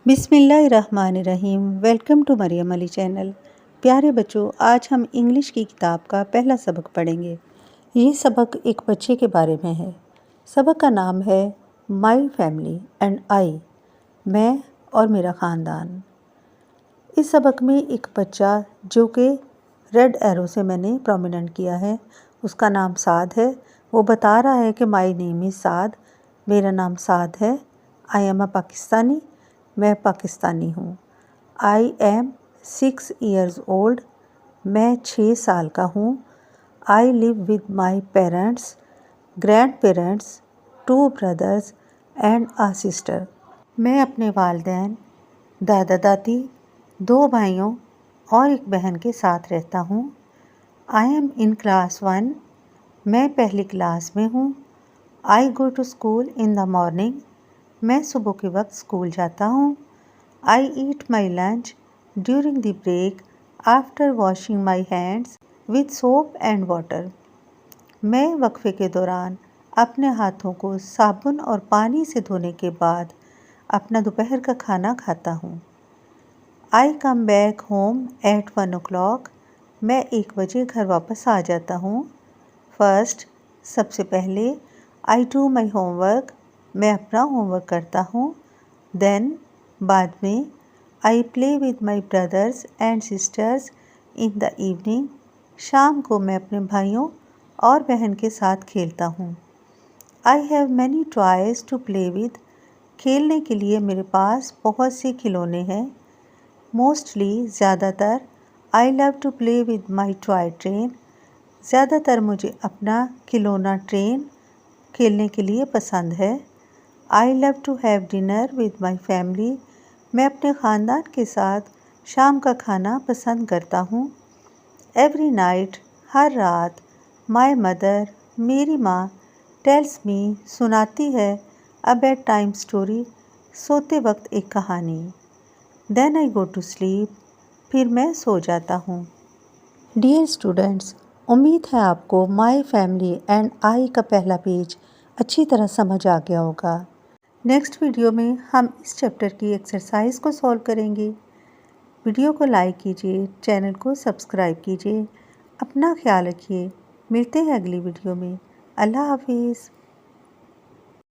बिस्मिल्लाहिर्रहमानिर्रहीम। Welcome to Mariam Ali channel. प्यारे बच्चों, आज हम इंग्लिश की किताब का पहला सबक पढ़ेंगे। ये सबक एक बच्चे के बारे में है। सबक का नाम है माई फैमिली एंड आई, मैं और मेरा ख़ानदान। इस सबक में एक बच्चा जो कि रेड एरो से मैंने प्रोमिनेंट किया है, उसका नाम साद है। वो बता रहा है कि माई नेम इज़ साद, मेरा नाम साद है। आई एम अ पाकिस्तानी, मैं पाकिस्तानी हूँ। आई एम 6 ईयर्स ओल्ड, मैं 6 साल का हूँ। I live with my parents, grand parents, 2 brothers and a sister. मैं अपने वालिदैन, दादा दादी, 2 भाइयों और एक बहन के साथ रहता हूँ। आई एम इन क्लास 1, मैं पहली क्लास में हूँ। I go to school in the morning, मैं सुबह के वक्त स्कूल जाता हूँ। I eat my lunch during the break after washing my hands with soap and water, मैं वक्फे के दौरान अपने हाथों को साबुन और पानी से धोने के बाद अपना दोपहर का खाना खाता हूँ। I come back home at 1 o'clock, मैं 1 बजे घर वापस आ जाता हूँ। फर्स्ट, सबसे पहले आई डू माई होमवर्क, मैं अपना होमवर्क करता हूँ। देन, बाद में I play with my brothers and sisters in the evening, शाम को मैं अपने भाइयों और बहन के साथ खेलता हूँ। I have many toys to play with, खेलने के लिए मेरे पास बहुत से खिलौने हैं। मोस्टली, ज़्यादातर, I love to play with my toy train, ज़्यादातर मुझे अपना खिलौना ट्रेन खेलने के लिए पसंद है। I love to have dinner with my family, मैं अपने ख़ानदान के साथ शाम का खाना पसंद करता हूँ। एवरी नाइट, हर रात, माई मदर, मेरी माँ, टेल्स मी, सुनाती है, अ बेड टाइम स्टोरी, सोते वक्त एक कहानी। Then I go to sleep, फिर मैं सो जाता हूँ। डियर स्टूडेंट्स, उम्मीद है आपको माई फैमिली एंड आई का पहला पेज अच्छी तरह समझ आ गया होगा। नेक्स्ट वीडियो में हम इस चैप्टर की एक्सरसाइज को सॉल्व करेंगे। वीडियो को लाइक कीजिए, चैनल को सब्सक्राइब कीजिए। अपना ख्याल रखिए। मिलते हैं अगली वीडियो में। अल्लाह हाफिज़।